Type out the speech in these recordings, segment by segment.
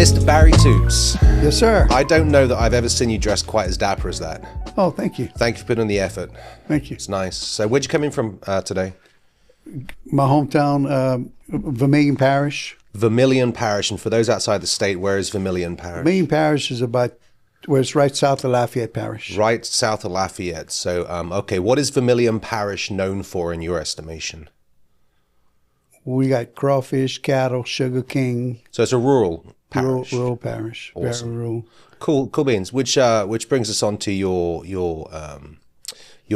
Mr. Barry Toups. Yes, sir. I don't know that I've ever seen you dressed quite as dapper as that. Oh, thank you. Thank you for putting in the effort. Thank you. It's nice. So where'd you come in from today? My hometown, Vermilion Parish. Vermilion Parish. And for those outside the state, where is Vermilion Parish? Vermilion Parish is about where it's right south of Lafayette Parish. Right south of Lafayette. So, okay, what is Vermilion Parish known for in your estimation? We got crawfish, cattle, sugar cane. So it's a rural parish. Rural parish. Awesome. Very rural. Cool beans. Which brings us on to your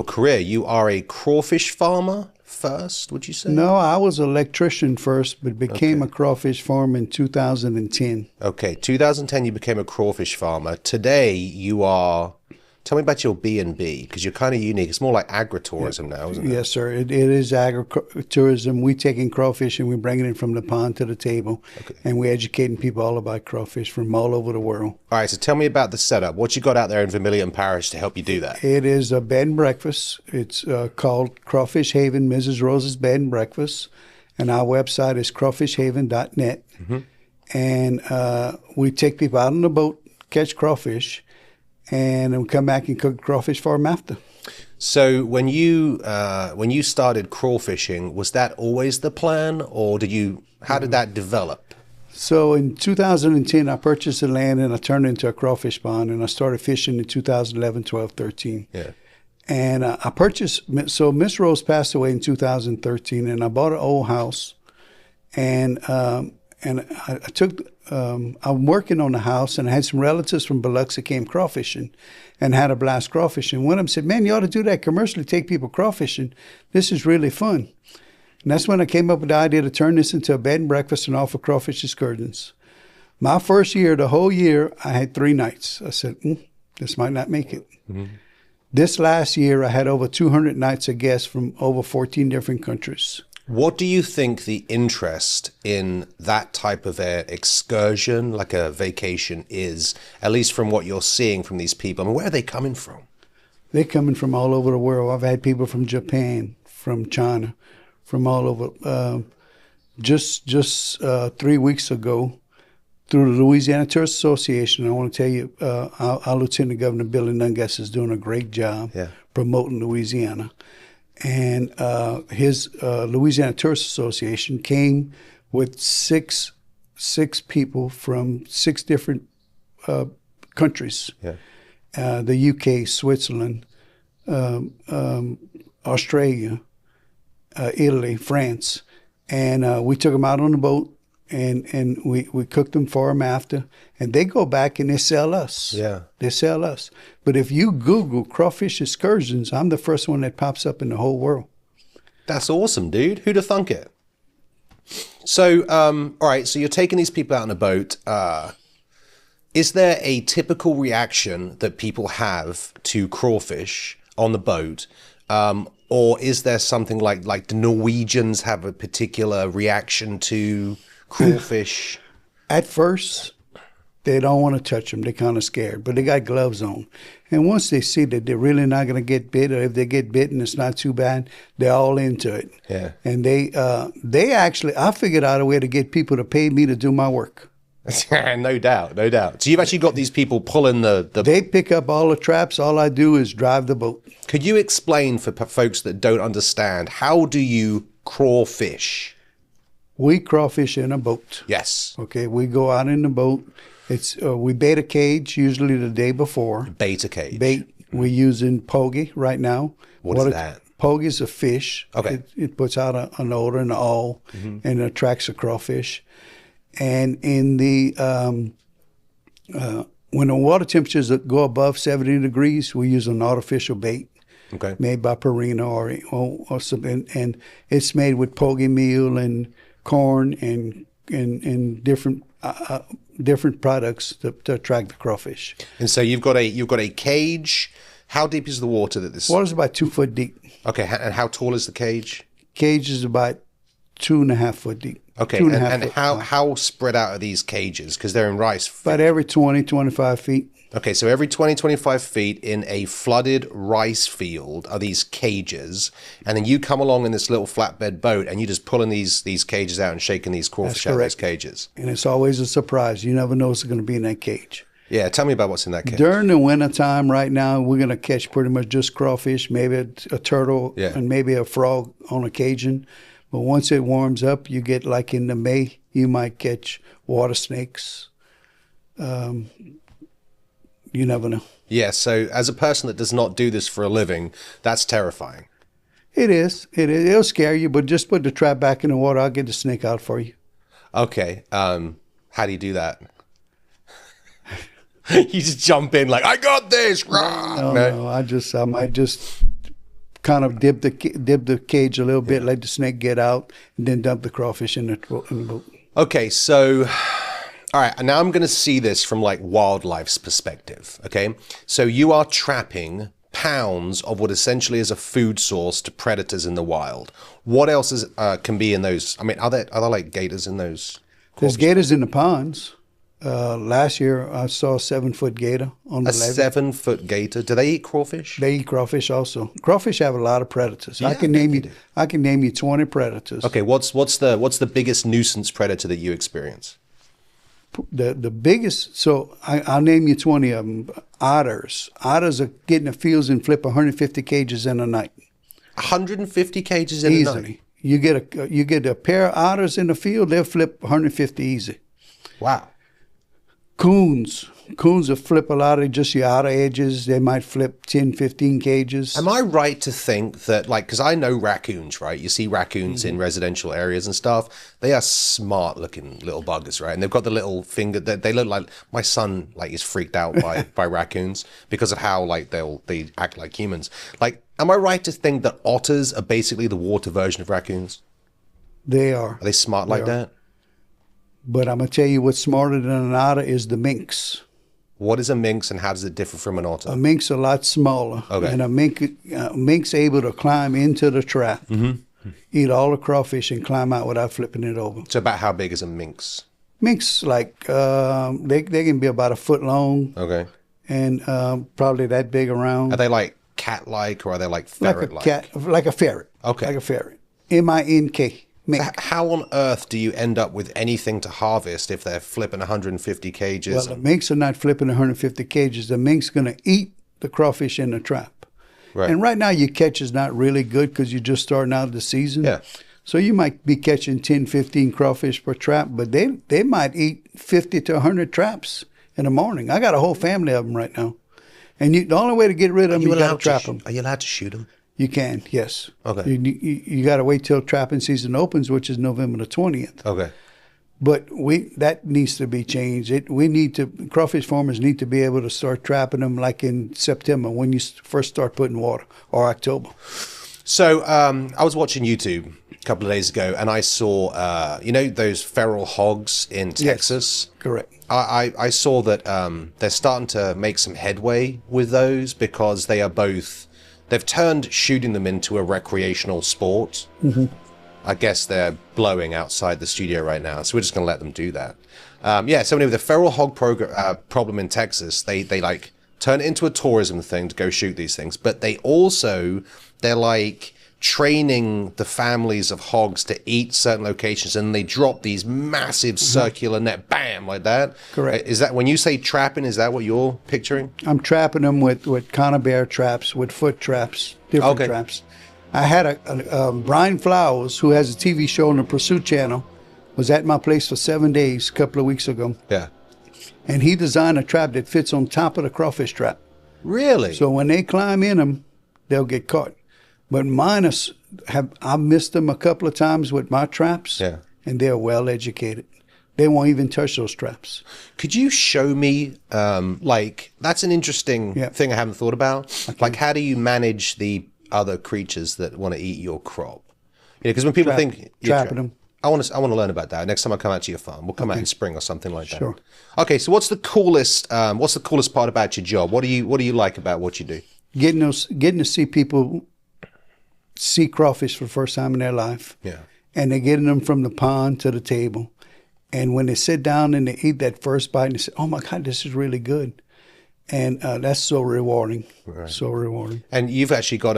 career. You are a crawfish farmer first, would you say? No, I was an electrician first, but became a crawfish farmer in 2010. Okay, 2010 you became a crawfish farmer. Today you are... Tell me about your B&B, because you're kind of unique. It's more like agritourism now, isn't it? Yes, sir. It is agritourism. We taking crawfish and we bringing it from the pond to the table. Okay. And we educating people all about crawfish from all over the world. All right, so tell me about the setup. What you got out there in Vermilion Parish to help you do that? It is a bed and breakfast. It's called Crawfish Haven, Mrs. Rose's Bed and Breakfast. And our website is crawfishhaven.net. Mm-hmm. And we take people out on the boat, catch crawfish, and then we come back and cook crawfish for them after. So when you started crawfishing, was that always the plan, or how did that develop? So in 2010, I purchased the land and I turned it into a crawfish pond, and I started fishing in 2011, 12, 13. Yeah. And I purchased, so Miss Rose passed away in 2013, and I bought an old house, and I took, I'm working on the house, and I had some relatives from Biloxi came crawfishing and had a blast crawfishing. One of them said, man, you ought to do that commercially, take people crawfishing. This is really fun. And that's when I came up with the idea to turn this into a bed and breakfast and offer crawfish excursions. My first year, the whole year, I had 3 nights. I said, this might not make it. Mm-hmm. This last year, I had over 200 nights of guests from over 14 different countries. What do you think the interest in that type of excursion, like a vacation, is, at least from what you're seeing from these people? I mean, where are they coming from? They're coming from all over the world. I've had people from Japan, from China, from all over. Just 3 weeks ago, through the Louisiana Tourist Association, I want to tell you, our Lieutenant Governor, Billy Nungas, is doing a great job promoting Louisiana. And his Louisiana Tourist Association came with six people from 6 different countries. Yeah. The UK, Switzerland, Australia, Italy, France. And we took them out on the boat, and we cooked them for them after. And they go back and they sell us. Yeah. They sell us. But if you Google crawfish excursions, I'm the first one that pops up in the whole world. That's awesome, dude. Who'd have thunk it? So, all right, so you're taking these people out on a boat. Is there a typical reaction that people have to crawfish on the boat? Or is there something like the Norwegians have a particular reaction to crawfish? At first, they don't want to touch them. They're kind of scared, but they got gloves on. And once they see that they're really not going to get bit, or if they get bitten, it's not too bad, they're all into it. Yeah. And they actually, I figured out a way to get people to pay me to do my work. No doubt. So you've actually got these people pulling the... They pick up all the traps. All I do is drive the boat. Could you explain for folks that don't understand, how do you crawfish? We crawfish in a boat. Yes. Okay, we go out in the boat. It's we bait a cage usually the day before. Bait a cage. We're using pogie right now. What is that? Pogie is a fish. Okay. It puts out an odor and an oil, and it attracts a crawfish. And in the when the water temperatures go above 70 degrees, we use an artificial bait. Okay. Made by Purina or something, and it's made with pogie meal and corn and different products to attract the crawfish. And so you've got a cage. How deep is the water that this? Water's about 2 foot deep. Okay, and how tall is the cage? Cage is about 2.5 foot deep. Okay, and how spread out are these cages? Because they're in rice. About every 20, 25 feet. Okay, so every 20, 25 feet in a flooded rice field are these cages, and then you come along in this little flatbed boat, and you just pulling these cages out and shaking these crawfish out of those cages. And it's always a surprise. You never know what's going to be in that cage. Yeah, tell me about what's in that cage. During the wintertime right now, we're going to catch pretty much just crawfish, maybe a turtle, and maybe a frog on occasion. But once it warms up, you get like in the May, you might catch water snakes. You never know. Yeah, so as a person that does not do this for a living, that's terrifying. It is. It'll scare you, but just put the trap back in the water. I'll get the snake out for you. Okay. How do you do that? You just jump in like, I got this. No. I might just kind of dip the cage a little bit, let the snake get out, and then dump the crawfish in the boat. Okay, so... All right, now I'm going to see this from like wildlife's perspective, okay? So you are trapping pounds of what essentially is a food source to predators in the wild. What else can be in those? I mean, are there like gators in those? There's gators in the ponds. Last year, I saw a 7-foot gator on the levee. A 7-foot gator? Do they eat crawfish? They eat crawfish also. Crawfish have a lot of predators. Yeah, I can name you 20 predators. Okay, what's the biggest nuisance predator that you experience? The biggest, so I'll name you 20 of them. Otters. Otters are getting the fields and flip 150 cages in a night. 150 cages in a night? You get a pair of otters in the field, they'll flip 150 easy. Wow. Coons will flip a lot of just your outer edges. They might flip 10, 15 cages. Am I right to think that, like, because I know raccoons, right? You see raccoons in residential areas and stuff. They are smart-looking little buggers, right? And they've got the little finger that they look like. My son, like, is freaked out by raccoons because of how, like, they act like humans. Like, am I right to think that otters are basically the water version of raccoons? They are. Are they smart like that? But I'm going to tell you what's smarter than an otter is the minks. What is a minx and how does it differ from an otter? A mink's a lot smaller. Okay. And a mink's able to climb into the trap, eat all the crawfish, and climb out without flipping it over. So about how big is a minx? Minks, like, they can be about a foot long. Okay. And probably that big around. Are they like cat-like or are they like ferret-like? Like a ferret. Okay. Like a ferret. M-I-N-K. So how on earth do you end up with anything to harvest if they're flipping 150 cages? Well, the minks are not flipping 150 cages. The mink's going to eat the crawfish in the trap. Right. And right now your catch is not really good because you're just starting out the season. Yeah. So you might be catching 10, 15 crawfish per trap, but they might eat 50 to 100 traps in the morning. I got a whole family of them right now. And the only way to get rid of them, you got to trap them. Are you allowed to shoot them? You can, yes. Okay. You got to wait till trapping season opens, which is November the 20th. Okay. But that needs to be changed. Crawfish farmers need to be able to start trapping them like in September when you first start putting water, or October. So I was watching YouTube a couple of days ago, and I saw, those feral hogs in Texas? Yes, correct. I saw that they're starting to make some headway with those because they've turned shooting them into a recreational sport. Mm-hmm. I guess they're blowing outside the studio right now, so we're just going to let them do that. So anyway, the feral hog problem in Texas, they like turn it into a tourism thing to go shoot these things, but they're like training the families of hogs to eat certain locations, and they drop these massive circular net, bam, like that. Correct. Is that, when you say trapping, is that what you're picturing? I'm trapping them with conibear traps, with foot traps, different traps. I had a Brian Flowers, who has a TV show on the Pursuit Channel, was at my place for 7 days a couple of weeks ago. Yeah. And he designed a trap that fits on top of the crawfish trap. Really? So when they climb in them, they'll get caught. But I've missed them a couple of times with my traps, and they're well educated. They won't even touch those traps. Could you show me, that's an interesting thing I haven't thought about. Okay. Like, how do you manage the other creatures that want to eat your crop? Because when people think trapping them, I want to learn about that. Next time I come out to your farm, we'll come out in spring or something like that. Sure. Okay, so what's the coolest part about your job? What do you like about what you do? Getting to see people see crawfish for the first time in their life. Yeah. And they're getting them from the pond to the table. And when they sit down and they eat that first bite and they say, oh my God, this is really good. And that's so rewarding, Right. so rewarding. And you've actually got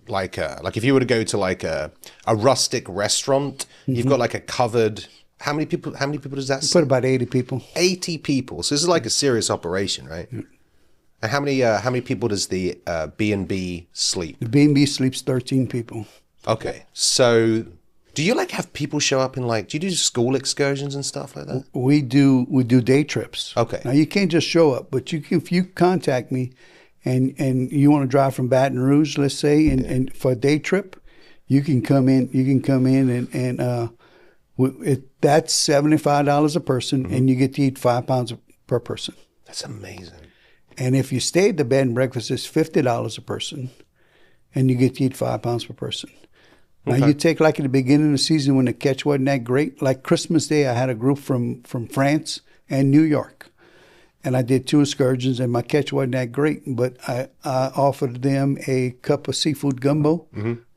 like if you were to go to like a rustic restaurant, you've got like a covered. How many people does that? Put about 80 people. 80 people. So this is like a serious operation, right? And how many people does the B&B sleep? The B&B sleeps 13 people. Okay. So do you like have people show up in like, do you do school excursions and stuff like that? We do day trips. Okay. Now you can't just show up, but you can, if you contact me and you want to drive from Baton Rouge, let's say, and for a day trip, you can come in. You can come in and that's $75 a person, and you get to eat 5 pounds per person. That's amazing. And if you stay at the bed and breakfast, it's $50 a person, and you get to eat 5 pounds per person. Now, you take like at the beginning of the season when the catch wasn't that great, like Christmas Day, I had a group from France and New York. And I did 2 excursions, and my catch wasn't that great, but I offered them a cup of seafood gumbo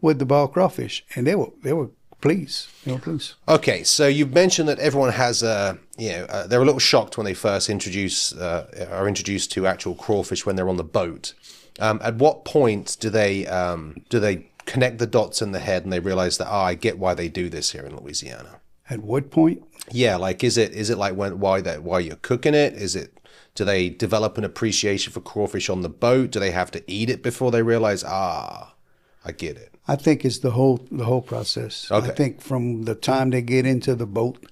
with the ball crawfish, and they were pleased. They were pleased. Okay, so you've mentioned that everyone has they're a little shocked when they first are introduced to actual crawfish when they're on the boat. At what point do they connect the dots in the head and they realize that I get why they do this here in Louisiana? At what point? Yeah, like is it like why you're cooking it? Do they develop an appreciation for crawfish on the boat? Do they have to eat it before they realize I get it? I think it's the whole process. Okay. I think from the time they get into the boat.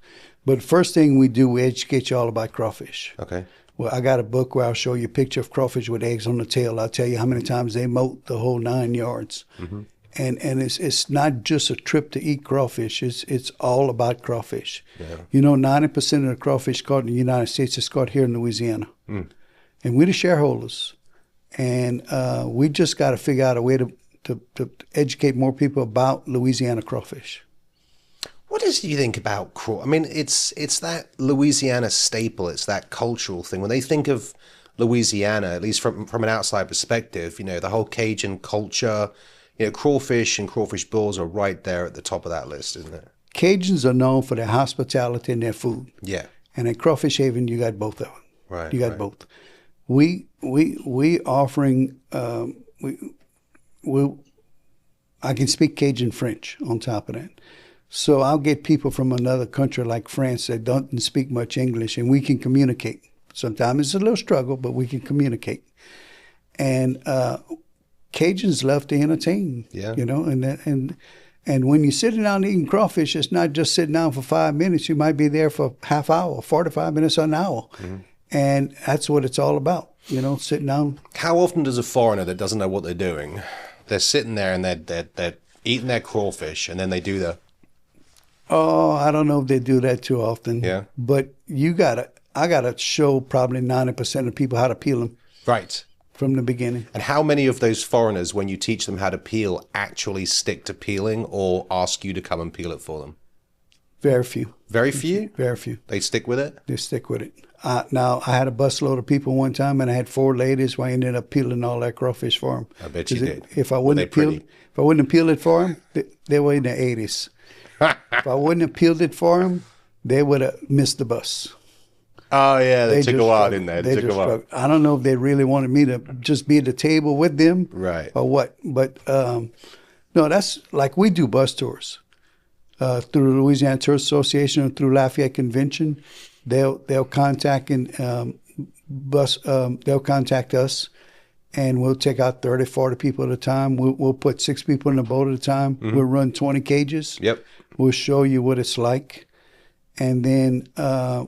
But first thing we do, we educate you all about crawfish. Okay. Well, I got a book where I'll show you a picture of crawfish with eggs on the tail. I'll tell you how many times they molt the whole 9 yards. Mm-hmm. And it's not just a trip to eat crawfish. It's all about crawfish. Yeah. 90% of the crawfish caught in the United States is caught here in Louisiana. Mm. And we're the shareholders. And we just got to figure out a way to educate more people about Louisiana crawfish. What do you think about crawfish? I mean, it's that Louisiana staple. It's that cultural thing. When they think of Louisiana, at least from an outside perspective, the whole Cajun culture, crawfish and crawfish balls are right there at the top of that list, isn't it? Cajuns are known for their hospitality and their food. Yeah. And at Crawfish Haven, you got both of them. Right. You got both. We offering I can speak Cajun French on top of that. So I'll get people from another country like France that don't speak much English, and we can communicate. Sometimes it's a little struggle, but we can communicate. And Cajuns love to entertain, and when you're sitting down eating crawfish, it's not just sitting down for 5 minutes. You might be there for half hour, 45 minutes, or an hour. Mm-hmm. And that's what it's all about, sitting down. How often does a foreigner that doesn't know what they're doing, they're sitting there and they're eating their crawfish, and then they do the... Oh, I don't know if they do that too often. Yeah. But I gotta show probably 90% of people how to peel them. Right. From the beginning. And how many of those foreigners, when you teach them how to peel, actually stick to peeling or ask you to come and peel it for them? Very few. Very few? Very few. They stick with it? They stick with it. Now, I had a busload of people one time, and I had 4 ladies who I ended up peeling all that crawfish for them. I bet you did. If I wouldn't have peeled it for them, they were in their 80s. If I wouldn't have peeled it for them, they would have missed the bus. Oh, yeah, they took a while, didn't they? They took a while. I don't know if they really wanted me to just be at the table with them, right, or what. But no, that's like we do bus tours through the Louisiana Tourist Association or through Lafayette Convention. They'll contact they'll contact us, and we'll take out 30, 40 people at a time. We'll put 6 people in the boat at a time. Mm-hmm. We'll run 20 cages. Yep. We'll show you what it's like. And then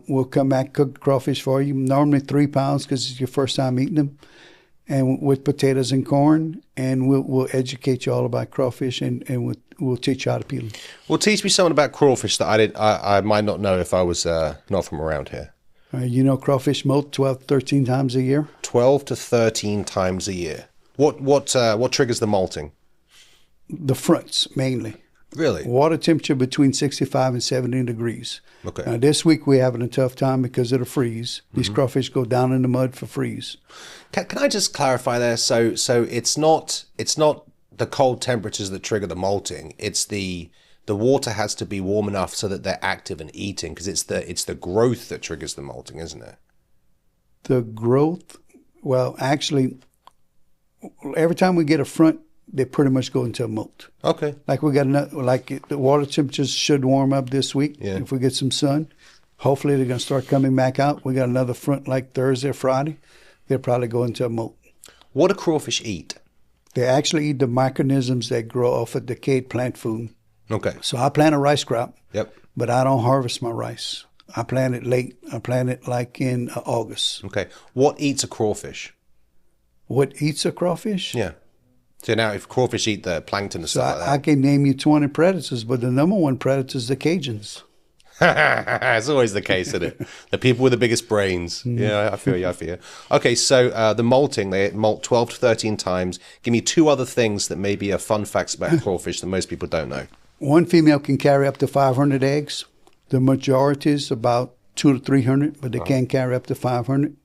we'll come back, cook crawfish for you, normally 3 pounds because it's your first time eating them, and with potatoes and corn. And we'll educate you all about crawfish, and we'll teach you how to peel them. Well, teach me something about crawfish that I might not know if I was not from around here. Crawfish molt 12 to 13 times a year. 12 to 13 times a year. What triggers the molting? The fronts, mainly. Really? Water temperature between 65 and 70 degrees. Okay. Now, this week we're having a tough time because of the freeze. These crawfish go down in the mud for freeze. Can I just clarify there? So it's not the cold temperatures that trigger the molting. It's the water has to be warm enough so that they're active and eating, because it's the growth that triggers the molting, isn't it? The growth Well, actually, every time we get a front, they pretty much go into a molt. Okay. Like we got like the water temperatures should warm up this week. Yeah. If we get some sun, hopefully they're gonna start coming back out. We got another front like Thursday or Friday. They'll probably go into a molt. What do crawfish eat? They actually eat the microorganisms that grow off of decayed plant food. Okay. So I plant a rice crop. Yep. But I don't harvest my rice. I plant it late. I plant it like in August. Okay. What eats a crawfish? What eats a crawfish? Yeah. So now if crawfish eat the plankton and So stuff like I can name you 20 predators, but the number one predator is the Cajuns. that. It's always the case, isn't it? The people with the biggest brains. Yeah, I feel you. Okay, so the molting, they molt 12 to 13 times. Give me 2 other things that maybe are fun facts about crawfish that most people don't know. One female can carry up to 500 eggs. The majority is about 200 to 300, but they can carry up to 500.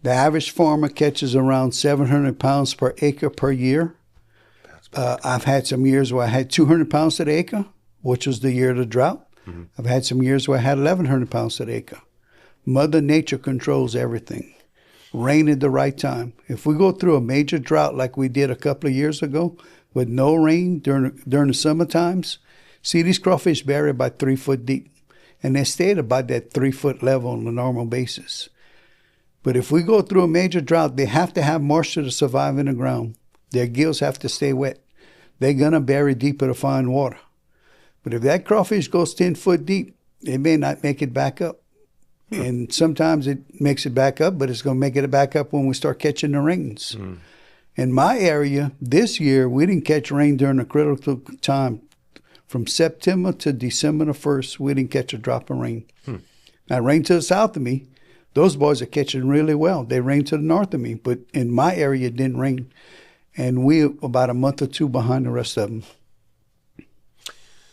The average farmer catches around 700 pounds per acre per year. I've had some years where I had 200 pounds to the acre, which was the year of the drought. Mm-hmm. I've had some years where I had 1,100 pounds to the acre. Mother Nature controls everything. Rain at the right time. If we go through a major drought like we did a couple of years ago with no rain during the summer times, see, these crawfish bury about 3 foot deep, and they stay at about that 3 foot level on a normal basis. But if we go through a major drought, they have to have moisture to survive in the ground. Their gills have to stay wet. They're going to bury deeper to find water. But if that crawfish goes 10 foot deep, it may not make it back up. And sometimes it makes it back up, but it's going to make it back up when we start catching the rains. In my area, this year, we didn't catch rain during a critical time. From September to December the 1st, we didn't catch a drop of rain. Now, rain to the south of me, those boys are catching really well. They rain to the north of me, but in my area, it didn't rain. And we're about a month or 2 behind the rest of them.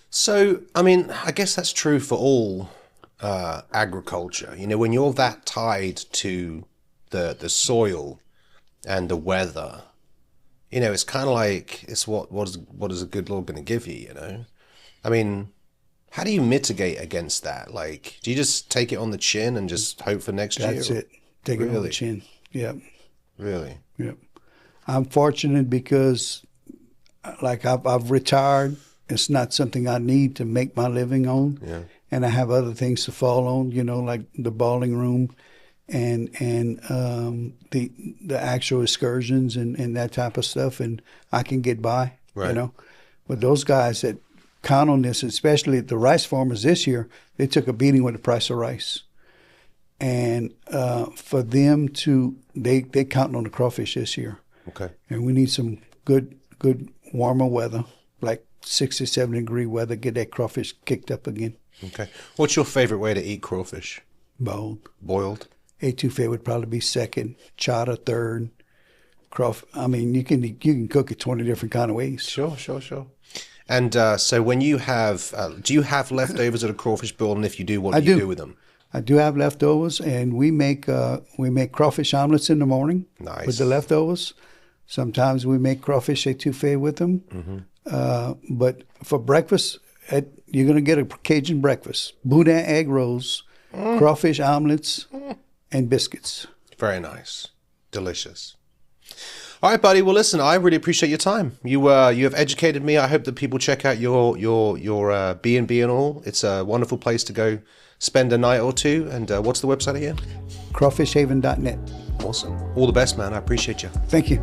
So, I mean, I guess that's true for all agriculture. You know, when you're that tied to the soil and the weather, you know, it's kind of like, it's what is a good Lord going to give you, you know? I mean, how do you mitigate against that? Like, do you just take it on the chin and just hope for next year? That's it. Take it on the chin. Yeah. Really? Yeah. I'm fortunate because, like, I've retired. It's not something I need to make my living on. Yeah. And I have other things to fall on, you know, like the bowling room and the actual excursions and that type of stuff. And I can get by, you know. But those guys that count on this, especially the rice farmers this year, they took a beating with the price of rice. And for them to, they counting on the crawfish this year. Okay. And we need some good warmer weather, like 60, 70 degree weather, get that crawfish kicked up again. Okay. What's your favorite way to eat crawfish? Boiled. Boiled? Etouffee would probably be second, chowder third. I mean, you can cook it 20 different kind of ways. Sure. And so when you have, do you have leftovers at a crawfish boil? And if you do, what do you do with them? I do have leftovers, and we make crawfish omelets in the morning with the leftovers. Sometimes we make crawfish etouffee with them. But for breakfast, you're going to get a Cajun breakfast. Boudin egg rolls, crawfish omelets, and biscuits. Very nice. Delicious. All right, buddy. Well, listen, I really appreciate your time. You have educated me. I hope that people check out your B&B and all. It's a wonderful place to go spend a night or two. And what's the website again? crawfishhaven.net. Awesome. All the best, man. I appreciate you. Thank you.